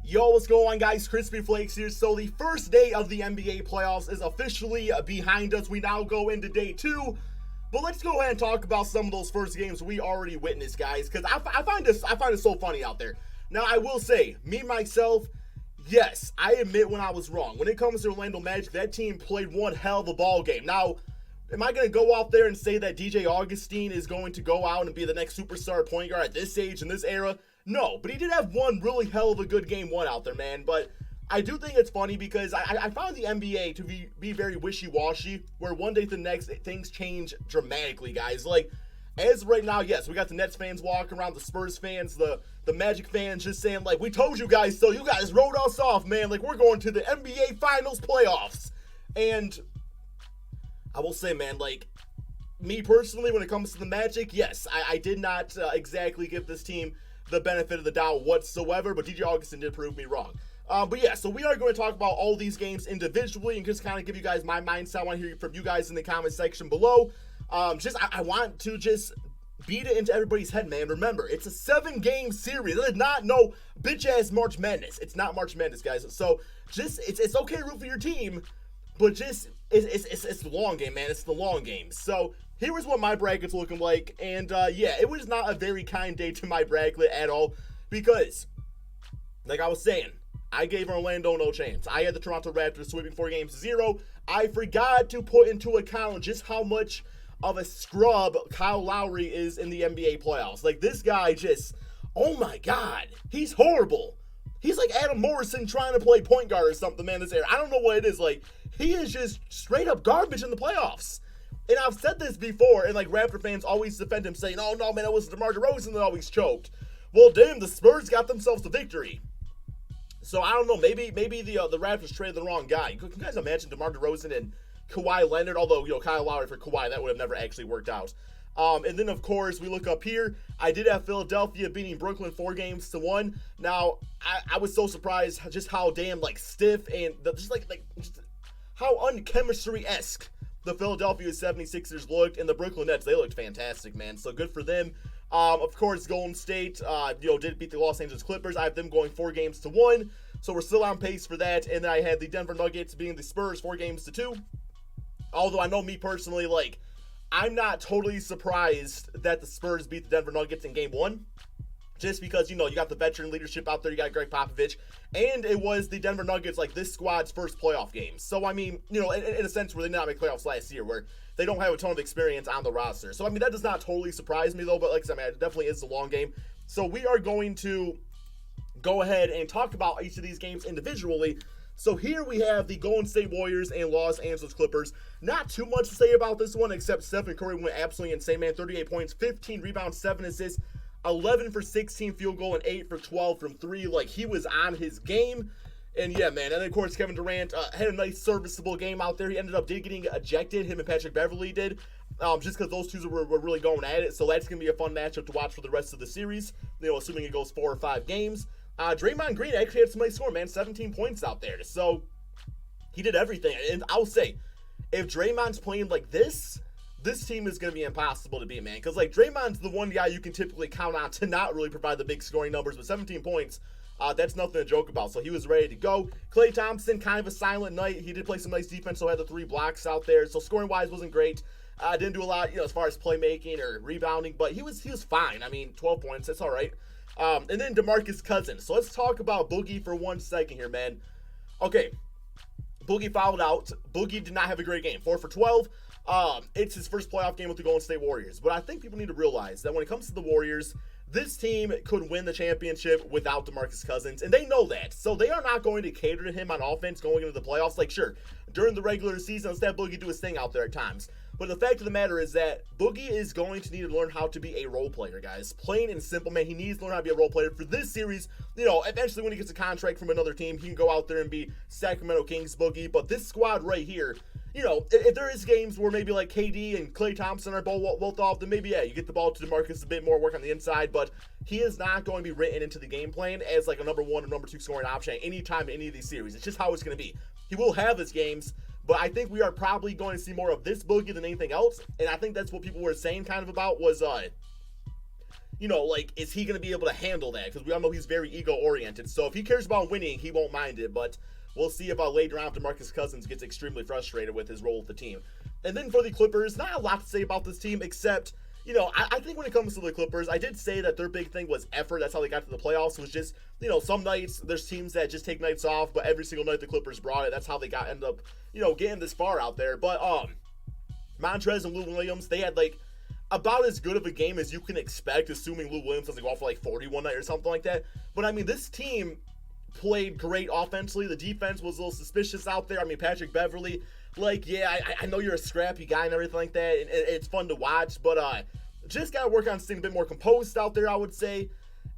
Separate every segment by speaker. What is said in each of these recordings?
Speaker 1: Yo, what's going on, guys? KrispyFlakes here. So the first day of the NBA playoffs is officially behind us. We now go into day 2. But let's go ahead and talk about some of those first games we already witnessed, guys, because I find it so funny out there. Now, I will say, myself, yes, I admit when I was wrong. When it comes to Orlando Magic, that team played one hell of a ball game. Now, am I going to go out there and say that DJ Augustin is going to go out and be the next superstar point guard at this age in this era? No, but he did have one really hell of a good game one out there, man. But I do think it's funny because I found the NBA to be very wishy-washy, where one day to the next, things change dramatically, guys. Like, as right now, yes, we got the Nets fans walking around, the Spurs fans, the Magic fans just saying, like, we told you guys so. You guys wrote us off, man. Like, we're going to the NBA Finals playoffs. And I will say, man, like, me personally, when it comes to the Magic, yes, I did not exactly give this team the benefit of the doubt whatsoever, but DJ Augustin did prove me wrong. But yeah, so we are going to talk about all these games individually and just kind of give you guys my mindset. I want to hear from you guys in the comment section below. I want to just beat it into everybody's head, man. Remember, it's a 7-game series. It is not no bitch-ass March Madness. It's not March Madness, guys. So just, it's okay to root for your team, but just, it's the long game, man. It's the long game. So here is what my bracket's looking like, and yeah, it was not a very kind day to my bracket at all, because, like I was saying, I gave Orlando no chance. I had the Toronto Raptors sweeping 4-0. I forgot to put into account just how much of a scrub Kyle Lowry is in the NBA playoffs. Like, this guy just, oh my god, he's horrible. He's like Adam Morrison trying to play point guard or something, man, this era. I don't know what it is. Like, he is just straight up garbage in the playoffs. And I've said this before, and like Raptor fans always defend him, saying, oh no, man, it was DeMar DeRozan that always choked. Well, damn, the Spurs got themselves the victory. So I don't know, maybe the Raptors traded the wrong guy. Can you guys imagine DeMar DeRozan and Kawhi Leonard? Although, Kyle Lowry for Kawhi, that would have never actually worked out. And then, of course, we look up here. I did have Philadelphia beating Brooklyn 4-1. Now, I was so surprised just how damn, like, stiff and just how unchemistry-esque the Philadelphia 76ers looked, and the Brooklyn Nets, they looked fantastic, man. So good for them. Of course, Golden State, did beat the Los Angeles Clippers. I have them going 4-1. So we're still on pace for that. And then I had the Denver Nuggets beating the Spurs 4-2. Although I know me personally, like, I'm not totally surprised that the Spurs beat the Denver Nuggets in Game 1. Just because, you got the veteran leadership out there. You got Greg Popovich. And it was the Denver Nuggets, like, this squad's first playoff game. So, I mean, in a sense where they did not make playoffs last year, where they don't have a ton of experience on the roster. So, I mean, that does not totally surprise me, though. But, like I said, man, it definitely is the long game. So, we are going to go ahead and talk about each of these games individually. So, here we have the Golden State Warriors and Los Angeles Clippers. Not too much to say about this one, except Stephen Curry went absolutely insane, man. 38 points, 15 rebounds, 7 assists. 11 for 16 field goal and 8 for 12 from 3. Like, he was on his game. And yeah, man. And then, of course, Kevin Durant had a nice serviceable game out there. He ended up getting ejected. Him and Patrick Beverley did. Just because those two were really going at it. So that's going to be a fun matchup to watch for the rest of the series. Assuming it goes 4 or 5 games. Draymond Green actually had some nice score, man. 17 points out there. So he did everything. And I'll say, if Draymond's playing like this team is going to be impossible to beat, man. Because, like, Draymond's the one guy you can typically count on to not really provide the big scoring numbers. But 17 points, that's nothing to joke about. So he was ready to go. Klay Thompson, kind of a silent night. He did play some nice defense, so had the 3 blocks out there. So scoring-wise wasn't great. Didn't do a lot, as far as playmaking or rebounding. But he was fine. I mean, 12 points, that's all right. And then DeMarcus Cousins. So let's talk about Boogie for 1 second here, man. Okay, Boogie fouled out. Boogie did not have a great game. 4 for 12. It's his first playoff game with the Golden State Warriors. But I think people need to realize that when it comes to the Warriors, this team could win the championship without DeMarcus Cousins, and they know that. So they are not going to cater to him on offense going into the playoffs. Like, sure, during the regular season, let's have Boogie do his thing out there at times. But the fact of the matter is that Boogie is going to need to learn how to be a role player, guys. Plain and simple, man. He needs to learn how to be a role player. For this series, eventually when he gets a contract from another team, he can go out there and be Sacramento Kings Boogie. But this squad right here, if there is games where maybe like KD and Klay Thompson are both off, then maybe, yeah, you get the ball to DeMarcus a bit more, work on the inside. But he is not going to be written into the game plan as like a number 1 or number 2 scoring option anytime in any of these series. It's just how it's going to be. He will have his games, but I think we are probably going to see more of this Boogie than anything else. And I think that's what people were saying kind of about was like, is he going to be able to handle that? Because we all know he's very ego-oriented. So if he cares about winning, he won't mind it. But we'll see if later on DeMarcus Cousins gets extremely frustrated with his role with the team. And then for the Clippers, not a lot to say about this team, except, I think when it comes to the Clippers, I did say that their big thing was effort. That's how they got to the playoffs, was just, some nights, there's teams that just take nights off, but every single night the Clippers brought it. That's how they ended up, getting this far out there. But Montrez and Lou Williams, they had, about as good of a game as you can expect, assuming Lou Williams doesn't go off for 40 one night or something like that. But, I mean, this team played great offensively. The defense was a little suspicious out there. I mean, Patrick Beverley, I know you're a scrappy guy and everything like that, and it's fun to watch, but just got to work on staying a bit more composed out there, I would say.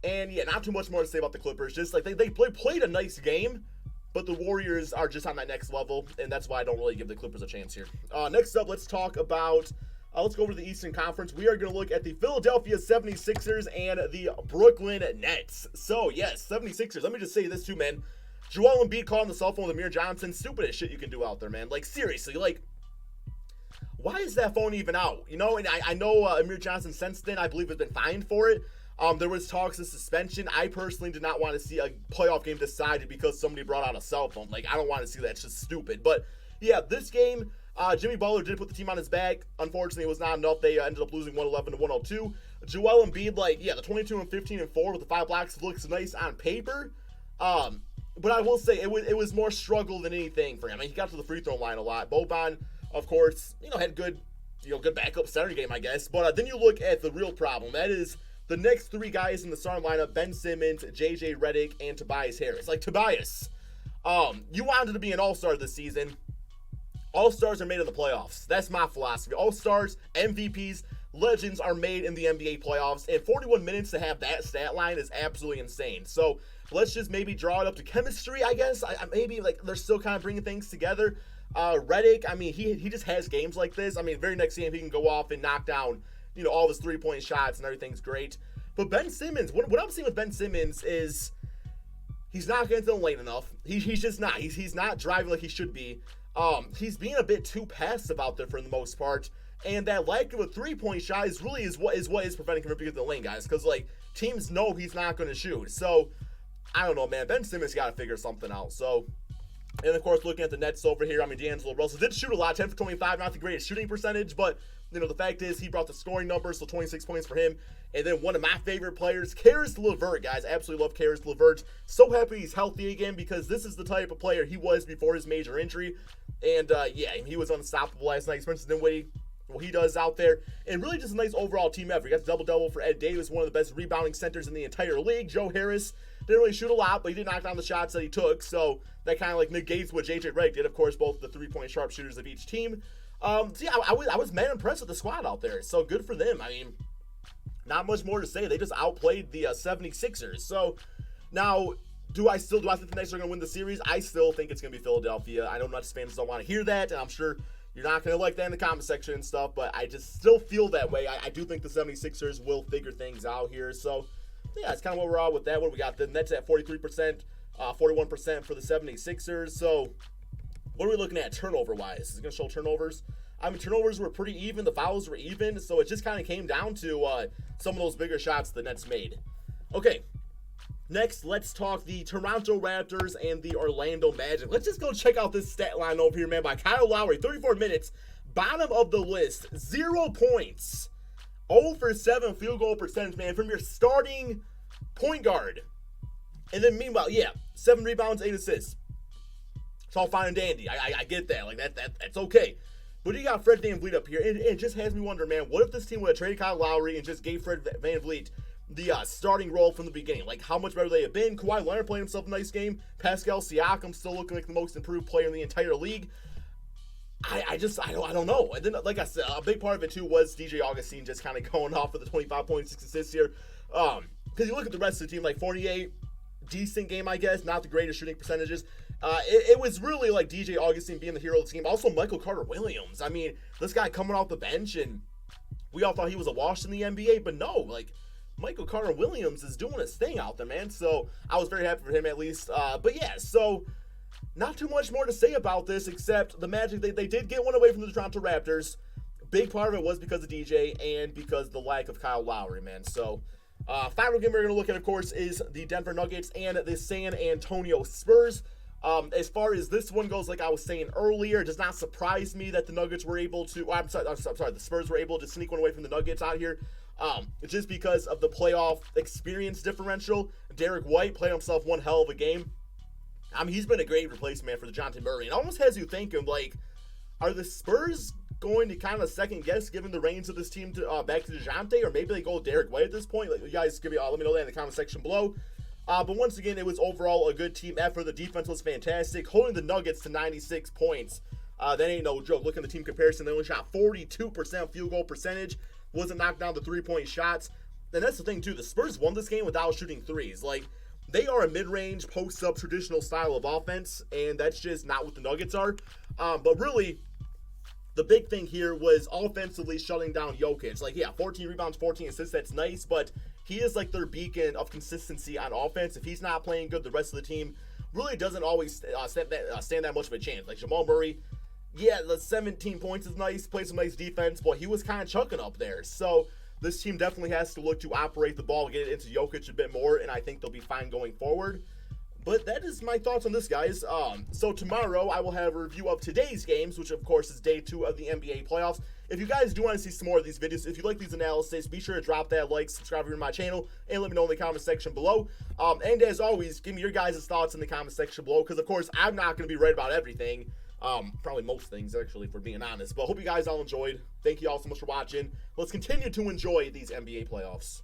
Speaker 1: And, yeah, not too much more to say about the Clippers. Just, they played a nice game, but the Warriors are just on that next level, and that's why I don't really give the Clippers a chance here. Next up, let's talk about... let's go over to the Eastern Conference. We are going to look at the Philadelphia 76ers and the Brooklyn Nets. So, yes, 76ers. Let me just say this too, man. Joel Embiid calling the cell phone with Amir Johnson. Stupidest shit you can do out there, man. Seriously, why is that phone even out? And I know Amir Johnson since then, I believe, has been fined for it. There was talks of suspension. I personally did not want to see a playoff game decided because somebody brought out a cell phone. I don't want to see that. It's just stupid. But, yeah, this game... Jimmy Butler did put the team on his back. Unfortunately, it was not enough. They ended up losing 111-102. Joel Embiid, the 22 and 15 and 4 with the 5 blocks looks nice on paper. But I will say it was more struggle than anything for him. I mean, he got to the free throw line a lot. Boban, of course, had good backup center game, I guess. But then you look at the real problem. That is the next 3 guys in the starting lineup: Ben Simmons, JJ Redick, and Tobias Harris. Tobias, you wanted to be an all-star this season. All-stars are made in the playoffs. That's my philosophy. All-stars, MVPs, legends are made in the NBA playoffs, and 41 minutes to have that stat line is absolutely insane. So let's just maybe draw it up to chemistry, I guess. Maybe they're still kind of bringing things together. Redick, I mean, he just has games like this. I mean, very next game he can go off and knock down, all of his three-point shots and everything's great. But Ben Simmons, what I'm seeing with Ben Simmons is he's not getting to the lane enough. He's just not. He's not driving like he should be. He's being a bit too passive out there for the most part, and that lack of a three-point shot is what is preventing him from getting to the lane, guys, because, teams know he's not going to shoot. So, I don't know, man. Ben Simmons got to figure something out. So, and, of course, looking at the Nets over here, I mean, D'Angelo Russell did shoot a lot, 10 for 25, not the greatest shooting percentage, but, the fact is he brought the scoring numbers, so 26 points for him. And then one of my favorite players, Caris LeVert, guys. Absolutely love Caris LeVert. So happy he's healthy again because this is the type of player he was before his major injury. And, yeah, he was unstoppable last night. Spencer Dinwiddie, what he does out there. And really just a nice overall team effort. He got the double-double for Ed Davis, one of the best rebounding centers in the entire league. Joe Harris didn't really shoot a lot, but he did knock down the shots that he took. So that kind of negates what J.J. Redick did. Of course, both the three-point sharpshooters of each team. So yeah, I was man impressed with the squad out there. So good for them. I mean, not much more to say. They just outplayed the 76ers. So now, do I think the Nets are going to win the series? I still think it's going to be Philadelphia. I know Nets fans don't want to hear that, and I'm sure you're not going to like that in the comment section and stuff, but I just still feel that way. I do think the 76ers will figure things out here. So yeah, that's kind of what we're on with that one. We got the Nets at 43%, 41% for the 76ers. So what are we looking at turnover-wise? Is it going to show turnovers? I mean, turnovers were pretty even. The fouls were even. So it just kind of came down to some of those bigger shots the Nets made. Okay, next, let's talk the Toronto Raptors and the Orlando Magic. Let's just go check out this stat line over here, man, by Kyle Lowry. 34 minutes, bottom of the list, 0 points. 0 for 7 field goal percentage, man, from your starting point guard. And then meanwhile, yeah, 7 rebounds, 8 assists. It's all fine and dandy. I get that. That's okay. But you got Fred VanVleet up here. And it just has me wonder, man, what if this team would have traded Kyle Lowry and just gave Fred VanVleet the starting role from the beginning? How much better they have been? Kawhi Leonard playing himself a nice game. Pascal Siakam still looking like the most improved player in the entire league. I don't know. And then, like I said, a big part of it, too, was DJ Augustin just kind of going off with the 25.6 assists here. Because you look at the rest of the team, 48, decent game, I guess. Not the greatest shooting percentages. It was really DJ Augustin being the hero of the team. Also, Michael Carter-Williams. I mean, this guy coming off the bench, and we all thought he was a wash in the NBA, but no, Michael Carter-Williams is doing his thing out there, man. So I was very happy for him, at least. But yeah, so not too much more to say about this, except the Magic, they did get one away from the Toronto Raptors. Big part of it was because of DJ and because of the lack of Kyle Lowry, man. So Final game we're going to look at, of course, is the Denver Nuggets and the San Antonio Spurs. As far as this one goes, like I was saying earlier, it does not surprise me that the Nuggets were able to, the Spurs were able to sneak one away from the Nuggets out here. Just because of the playoff experience differential. Derek White played himself one hell of a game. He's been a great replacement for the DeJounte Murray. And it almost has you thinking, like, are the Spurs going to kind of second guess giving the reins of this team to back to DeJounte, or maybe they go Derek White at this point? Like, you guys let me know that in the comment section below. But once again, it was overall a good team effort. The defense was fantastic, holding the Nuggets to 96 points. That ain't no joke. Look at the team comparison. They only shot 42% field goal percentage. Wasn't knocked down the three-point shots. And that's the thing, too. The Spurs won this game without shooting threes. Like, they are a mid-range, post-up, traditional style of offense, and that's just not what the Nuggets are. But really, the big thing here was offensively shutting down Jokic. Like, yeah, 14 rebounds, 14 assists, that's nice, but he is like their beacon of consistency on offense. If he's not playing good, the rest of the team really doesn't always stand that much of a chance. Like Jamal Murray, yeah, the 17 points is nice, played some nice defense, but he was kind of chucking up there. So this team definitely has to look to operate the ball, get it into Jokic a bit more, and I think they'll be fine going forward. But that is my thoughts on this, guys. So tomorrow I will have a review of today's games, which of course is day 2 of the NBA playoffs. If you guys do want to see some more of these videos, if you like these analyses, be sure to drop that like, subscribe to my channel, and let me know in the comment section below. And as always, give me your guys' thoughts in the comment section below, because of course I'm not going to be right about everything. Probably most things, actually, for being honest. But hope you guys all enjoyed. Thank you all so much for watching. Let's continue to enjoy these NBA playoffs.